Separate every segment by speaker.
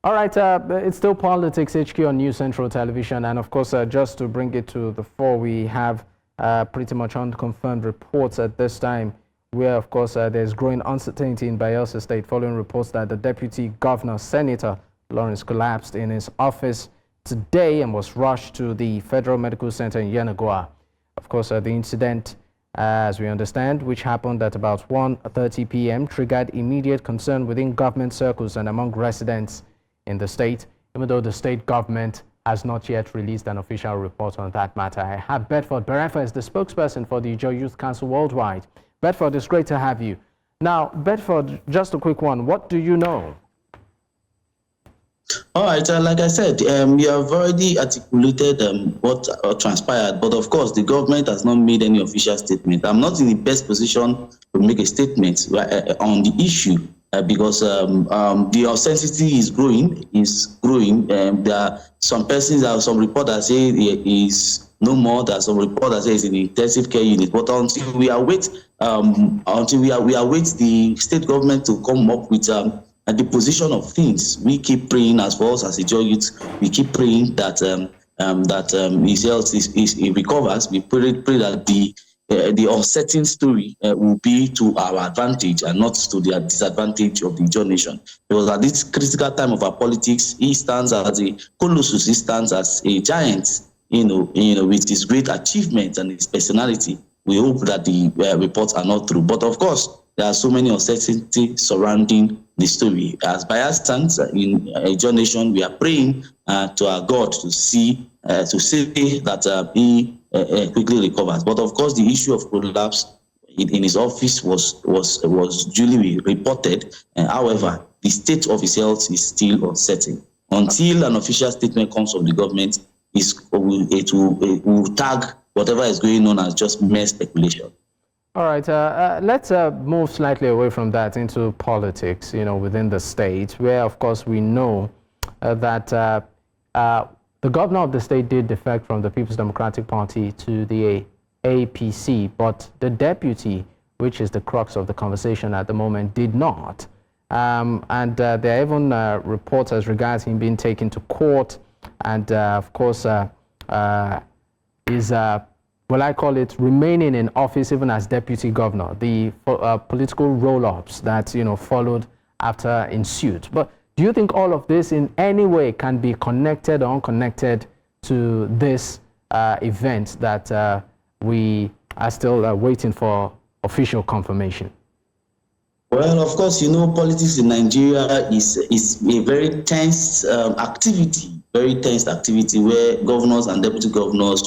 Speaker 1: All right, it's still Politics HQ on News Central Television, and of course, just to bring it to the fore, we have pretty much unconfirmed reports at this time, where of course there's growing uncertainty in Bayelsa State following reports that the Deputy Governor, Senator Lawrence, collapsed in his office today and was rushed to the Federal Medical Center in Yenagoa. Of course, the incident, as we understand, which happened at about 1:30 p.m., triggered immediate concern within government circles and among residents in the state, even though the state government has not yet released an official report on that matter. I have Bedford Berefa as the spokesperson for the Ijaw Youth Council Worldwide. Bedford, it's great to have you. Now, Bedford, just a quick one. What do you know?
Speaker 2: All right, like I said, you have already articulated what transpired, but of course, the government has not made any official statement. I'm not in the best position to make a statement on the issue because the uncertainty is growing. There are some persons, some reporters say it is no more. There are some reporters say it's in the intensive care unit. But until we await, the state government to come up with the position of things, we keep praying as for us as Ijaw Youth. We keep praying that his health is recovers. We pray that the uncertain story will be to our advantage and not to the disadvantage of the Ijaw nation. Because at this critical time of our politics, he stands as a colossus. He stands as a giant. With his great achievements and his personality. We hope that the reports are not true. But of course, there are so many uncertainty surrounding the story. As Bayelsa in Ijaw nation, we are praying to our God to say that he quickly recovers. But of course, the issue of collapse in his office was duly reported. However, the state of his health is still uncertain. Until an official statement comes from the government, it will tag whatever is going on as just mere speculation.
Speaker 1: All right, let's move slightly away from that into politics, within the state, where, of course, we know that the governor of the state did defect from the People's Democratic Party to the APC, but the deputy, which is the crux of the conversation at the moment, did not. And there are even reports as regards him being taken to court, and of course, is well, I call it remaining in office even as deputy governor. The political roll-ups that followed after ensued. But do you think all of this in any way can be connected or unconnected to this event that we are still waiting for official confirmation?
Speaker 2: Well, of course, politics in Nigeria is a very tense activity. Very tense activity where governors and deputy governors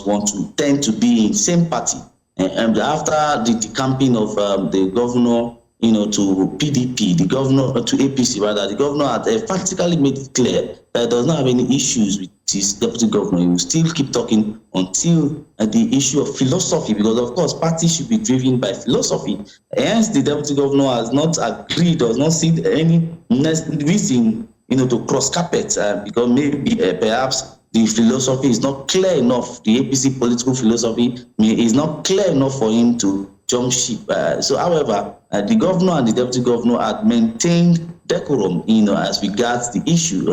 Speaker 2: tend to be in the same party. And after the decamping of the governor, to PDP, the governor to APC rather, the governor had practically made it clear that he does not have any issues with his deputy governor. He will still keep talking until the issue of philosophy, because of course parties should be driven by philosophy. Hence, the deputy governor has not agreed, does not see any reason to cross carpet because maybe perhaps the philosophy is not clear enough. The APC political philosophy is not clear enough for him to jump ship. However, the governor and the deputy governor had maintained decorum, as regards the issue.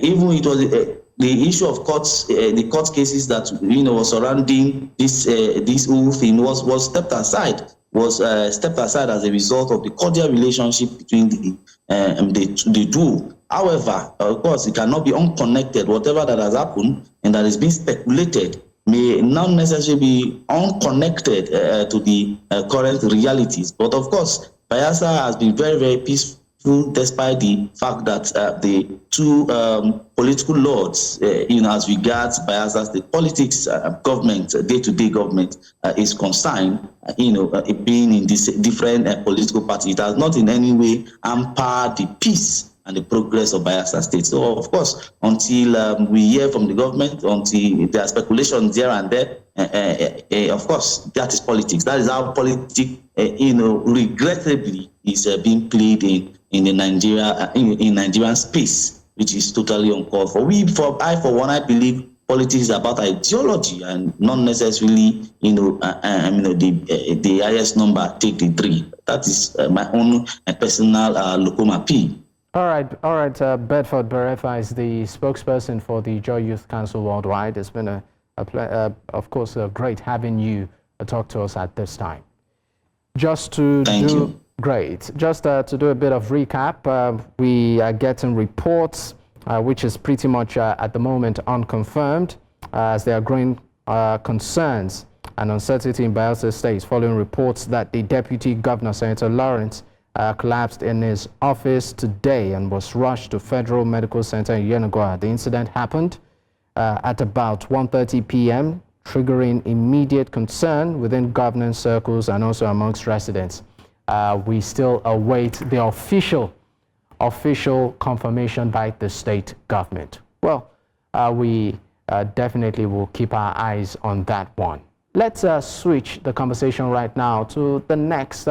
Speaker 2: Even it was the issue of courts, the court cases that was surrounding this whole thing was stepped aside. Stepped aside as a result of the cordial relationship between the two. However, of course, it cannot be unconnected. Whatever that has happened and that is being speculated may not necessarily be unconnected to the current realities. But of course, Bayelsa has been very, very peaceful despite the fact that the two political lords, as regards Bayelsa State politics, government, day-to-day government is concerned, being in this different political party, it has not in any way hampered the peace and the progress of Bayelsa State. So, of course, until we hear from the government, until there are speculations here and there, of course, that is politics. That is how politics, regrettably, is being played in the Nigerian space, which is totally uncalled for. I for one, I believe politics is about ideology and not necessarily, the highest number take the three. That is my own personal locum appeal.
Speaker 1: All right. Bedford Berefa is the spokesperson for the Joy Youth Council Worldwide. It's been of course, great having you talk to us at this time. Just to Great. Just to do a bit of recap, we are getting reports, which is pretty much at the moment unconfirmed, as there are growing concerns and uncertainty in Bayelsa State following reports that the Deputy Governor, Senator Lawrence, collapsed in his office today and was rushed to Federal Medical Center in Yenagoa. The incident happened at about 1:30 p.m., triggering immediate concern within governance circles and also amongst residents. We still await the official confirmation by the state government. Well, we definitely will keep our eyes on that one. Let's switch the conversation right now to the next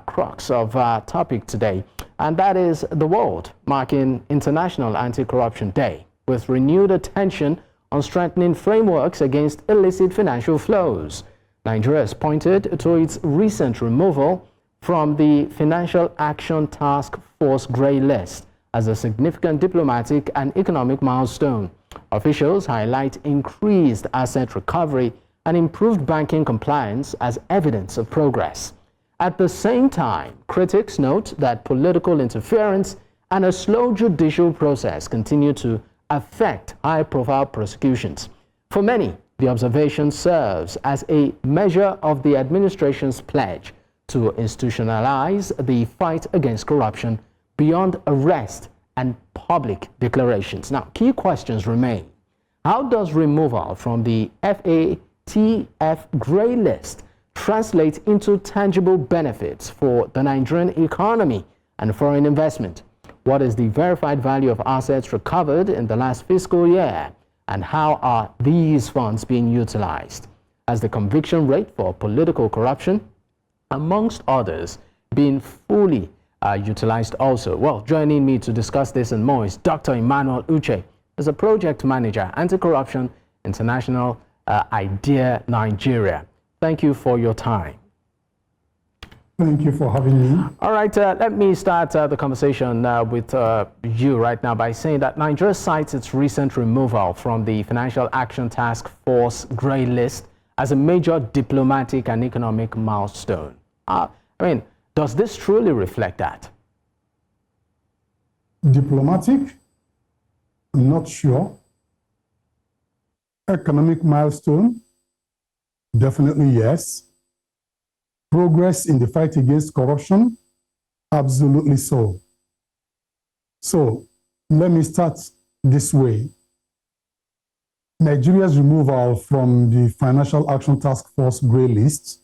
Speaker 1: crux of our topic today, and that is the world marking International Anti-Corruption Day, with renewed attention on strengthening frameworks against illicit financial flows. Nigeria has pointed to its recent removal from the Financial Action Task Force grey list as a significant diplomatic and economic milestone. Officials highlight increased asset recovery and improved banking compliance as evidence of progress. At the same time, critics note that political interference and a slow judicial process continue to affect high-profile prosecutions. For many, the observation serves as a measure of the administration's pledge to institutionalize the fight against corruption beyond arrest and public declarations. Now, key questions remain. How does removal from the FATF grey list translate into tangible benefits for the Nigerian economy and foreign investment? What is the verified value of assets recovered in the last fiscal year? And how are these funds being utilized? Has the conviction rate for political corruption, amongst others, been fully utilized also? Well, joining me to discuss this and more is Dr. Emmanuel Uche, as a project manager, Anti-Corruption International, IDEA Nigeria. Thank you for your time.
Speaker 3: Thank you for having me.
Speaker 1: All right, let me start the conversation with you right now by saying that Nigeria cites its recent removal from the Financial Action Task Force grey list as a major diplomatic and economic milestone. Does this truly reflect that?
Speaker 3: Diplomatic? I'm not sure. Economic milestone? Definitely yes. Progress in the fight against corruption? Absolutely so. So let me start this way. Nigeria's removal from the Financial Action Task Force grey list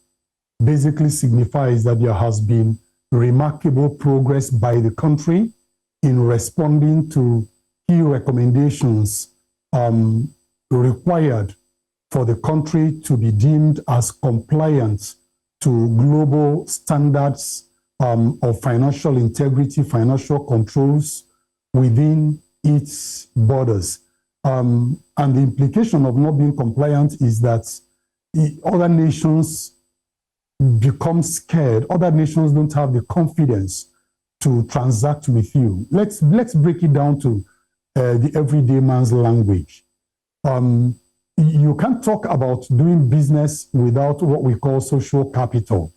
Speaker 3: basically signifies that there has been remarkable progress by the country in responding to key recommendations required for the country to be deemed as compliant to global standards of financial integrity, financial controls within its borders. And the implication of not being compliant is that other nations become scared. Other nations don't have the confidence to transact with you. Let's break it down to the everyday man's language. You can't talk about doing business without what we call social capital.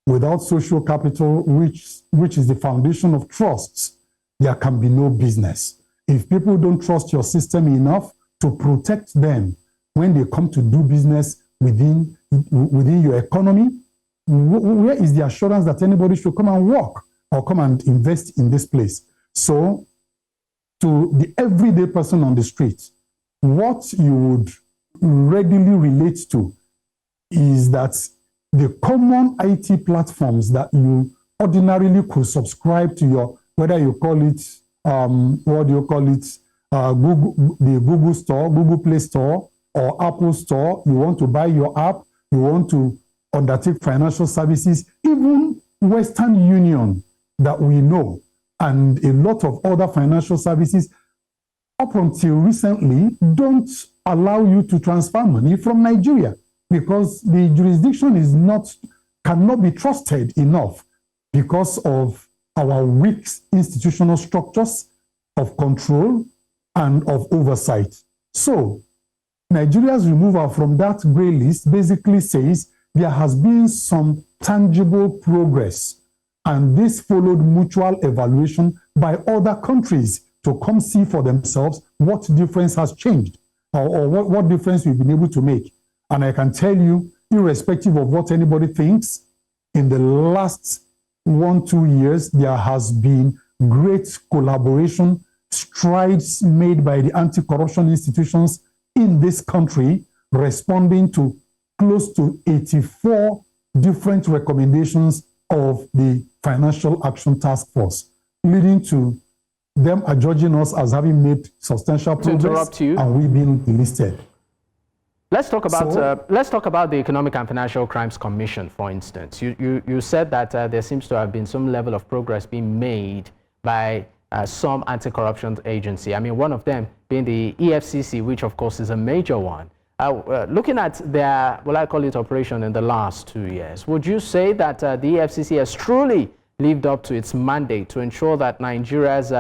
Speaker 3: Without social capital, which is the foundation of trusts, there can be no business. If people don't trust your system enough to protect them when they come to do business within your economy, where is the assurance that anybody should come and work or come and invest in this place? So, to the everyday person on the street, what you would readily relate to is that the common IT platforms that you ordinarily could subscribe to your, whether you call it, Google, the Google Store, Google Play Store, or Apple Store, you want to buy your app, you want to undertake financial services, even Western Union that we know, and a lot of other financial services up until recently don't allow you to transfer money from Nigeria because the jurisdiction cannot be trusted enough because of our weak institutional structures of control and of oversight. So, Nigeria's removal from that grey list basically says there has been some tangible progress, and this followed mutual evaluation by other countries to come see for themselves what difference has changed or what difference we've been able to make. And I can tell you, irrespective of what anybody thinks, in the last 1-2 years, there has been great collaboration, strides made by the anti-corruption institutions in this country, responding to close to 84 different recommendations of the Financial Action Task Force, leading to them adjudging us as having made substantial progress and we being delisted.
Speaker 1: Let's talk about the Economic and Financial Crimes Commission, for instance. You said that there seems to have been some level of progress being made by some anti-corruption agency. I mean, one of them being the EFCC, which of course is a major one. Looking at their, well, I call it operation in the last 2 years, would you say that the EFCC has truly lived up to its mandate to ensure that Nigeria's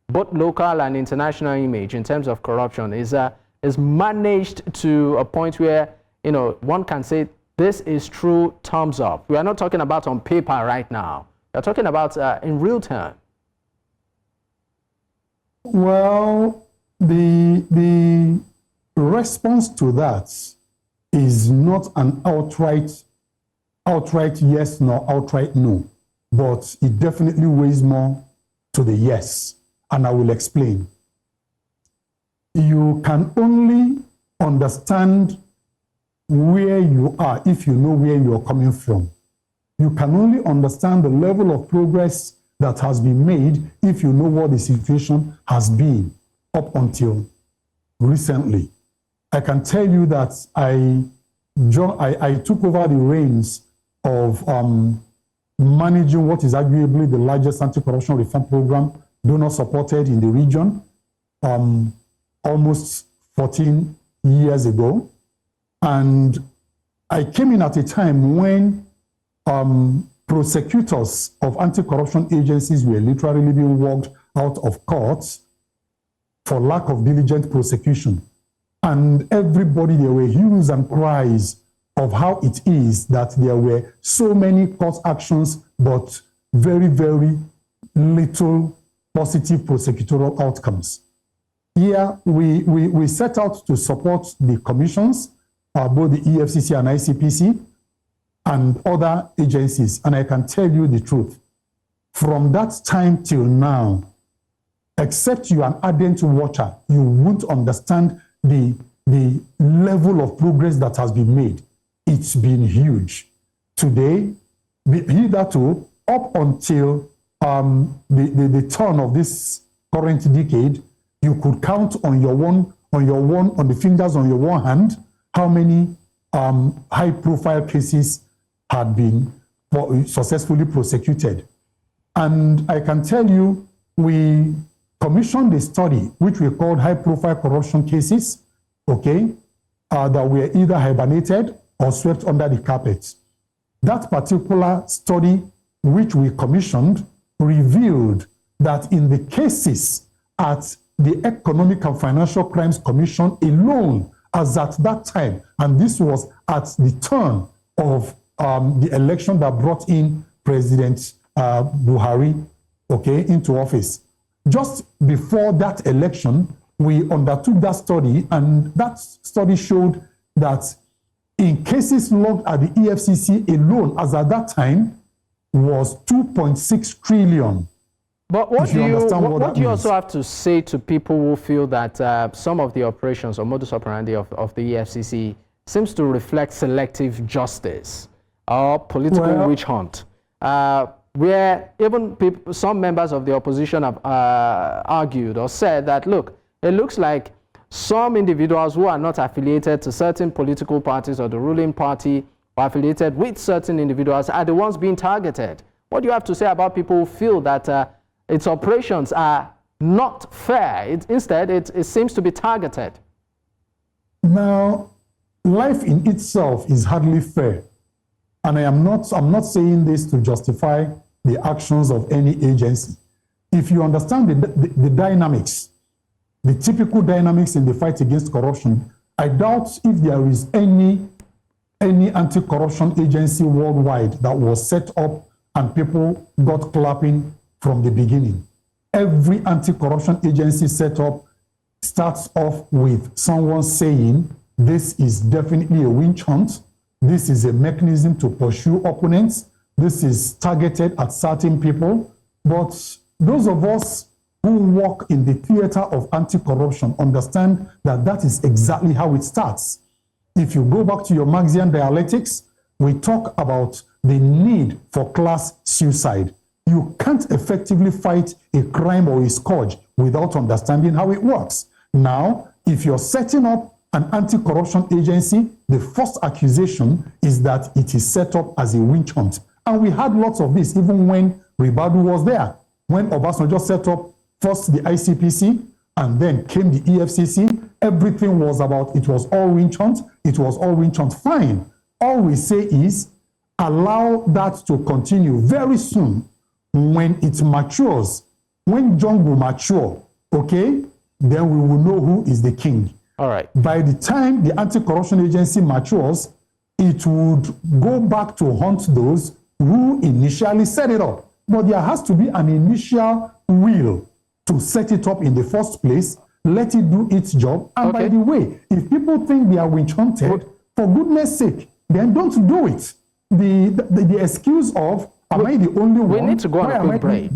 Speaker 1: both local and international image in terms of corruption is managed to a point where, you know, one can say this is true thumbs up? We are not talking about on paper right now. We're talking about in real time.
Speaker 3: Well, the response to that is not an outright yes nor outright no, but it definitely weighs more to the yes, and I will explain. You can only understand where you are if you know where you are coming from. You can only understand the level of progress that has been made if you know what the situation has been up until recently. I can tell you that I took over the reins of managing what is arguably the largest anti-corruption reform program donor supported in the region almost 14 years ago. And I came in at a time when prosecutors of anti-corruption agencies were literally being walked out of courts for lack of diligent prosecution. And everybody, there were hues and cries of how it is that there were so many court actions, but very, very little positive prosecutorial outcomes. Here, we set out to support the commissions, both the EFCC and ICPC, and other agencies. And I can tell you the truth. From that time till now, except you are an ardent watcher, you won't understand the level of progress that has been made. It's been huge. Today, hitherto, up until the turn of this current decade, you could count on the fingers on your one hand how many high-profile cases had been successfully prosecuted. And I can tell you, we commissioned a study which we called high-profile corruption cases, okay, that were either hibernated or swept under the carpet. That particular study, which we commissioned, revealed that in the cases at the Economic and Financial Crimes Commission alone, as at that time, and this was at the turn of the election that brought in President Buhari, okay, into office. Just before that election, we undertook that study, and that study showed that in cases logged at the EFCC alone, as at that time, was 2.6 trillion.
Speaker 1: But what do you also have to say to people who feel that some of the operations or modus operandi of the EFCC seems to reflect selective justice or political witch hunt, where even some members of the opposition have argued or said that, look, it looks like some individuals who are not affiliated to certain political parties or the ruling party or affiliated with certain individuals are the ones being targeted. What do you have to say about people who feel that its operations are not fair? Instead, it seems to be targeted.
Speaker 3: Now, life in itself is hardly fair. And I'm not saying this to justify the actions of any agency. If you understand the dynamics, the typical dynamics in the fight against corruption, I doubt if there is any anti-corruption agency worldwide that was set up and people got clapping from the beginning. Every anti-corruption agency set up starts off with someone saying, this is definitely a witch hunt. This is a mechanism to pursue opponents. This is targeted at certain people. But those of us who work in the theater of anti-corruption understand that that is exactly how it starts. If you go back to your Marxian dialectics, we talk about the need for class suicide. You can't effectively fight a crime or a scourge without understanding how it works. Now, if you're setting up an anti-corruption agency, the first accusation is that it is set up as a witch hunt. And we had lots of this even when Ribadu was there. When Obasanjo set up first the ICPC and then came the EFCC, everything was about, it was all witch hunt, it was all witch hunt. Fine. All we say is allow that to continue very soon. When it matures, when John will mature, okay, then we will know who is the king.
Speaker 1: All right.
Speaker 3: By the time the anti-corruption agency matures, it would go back to hunt those who initially set it up. But there has to be an initial will to set it up in the first place, let it do its job. And by the way, if people think they are witch hunted, for goodness sake, then don't do it. The excuse of, am I the only one?
Speaker 1: We need to go on a quick break.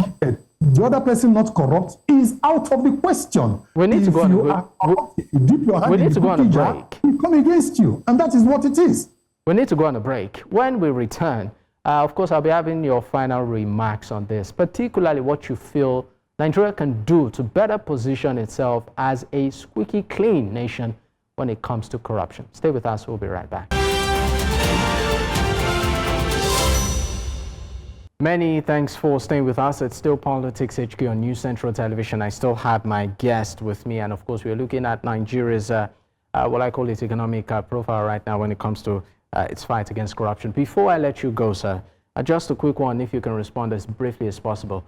Speaker 3: The other person not corrupt is out of the question.
Speaker 1: We need to go on a break.
Speaker 3: If you dip your hand in the cookie jar, we come against you. And that is what it is.
Speaker 1: We need to go on a break. When we return, of course, I'll be having your final remarks on this, particularly what you feel Nigeria can do to better position itself as a squeaky clean nation when it comes to corruption. Stay with us. We'll be right back. Many thanks for staying with us. It's still Politics HQ on News Central Television. I still have my guest with me, and of course, we're looking at Nigeria's, what I call its economic profile right now when it comes to its fight against corruption. Before I let you go, sir, just a quick one, if you can respond as briefly as possible.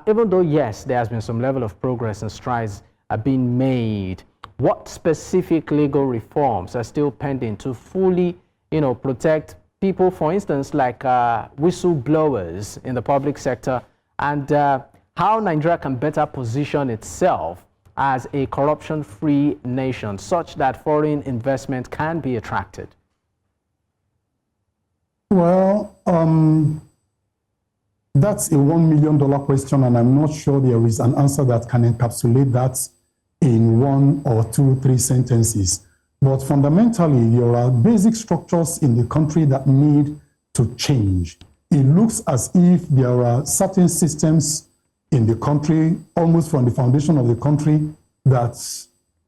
Speaker 1: Even though, yes, there has been some level of progress and strides being made, what specific legal reforms are still pending to fully, protect people, for instance, like whistleblowers in the public sector, and how Nigeria can better position itself as a corruption-free nation such that foreign investment can be attracted?
Speaker 3: Well, that's a $1 million question, and I'm not sure there is an answer that can encapsulate that in 1 or 2, 3 sentences. But fundamentally, there are basic structures in the country that need to change. It looks as if there are certain systems in the country, almost from the foundation of the country, that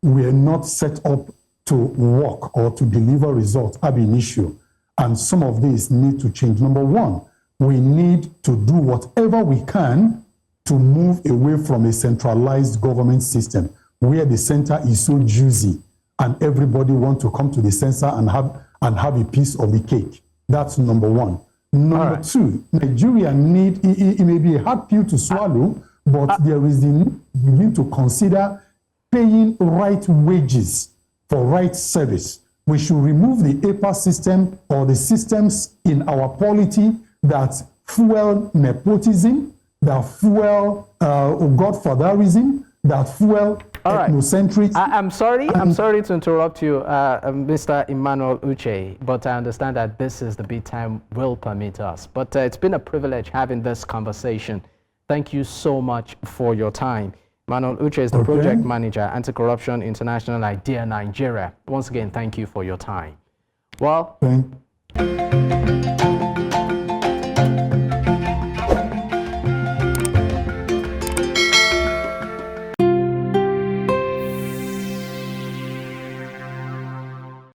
Speaker 3: were not set up to work or to deliver results ab initio. And some of these need to change. Number one, we need to do whatever we can to move away from a centralized government system where the center is so juicy and everybody wants to come to the center and have a piece of the cake. That's number one. Number two, Nigeria it may be a hard pill to swallow, but there is the need to consider paying right wages for right service. We should remove the APA system or the systems in our polity that fuel nepotism, that fuel godfatherism, that fuel ethnocentrism.
Speaker 1: I'm sorry to interrupt you, Mr. Emmanuel Uche, but I understand that this is the bit time will permit us. But it's been a privilege having this conversation. Thank you so much for your time. Emmanuel Uche is the project manager, Anti-Corruption International Idea Nigeria. Once again, thank you for your time. Well,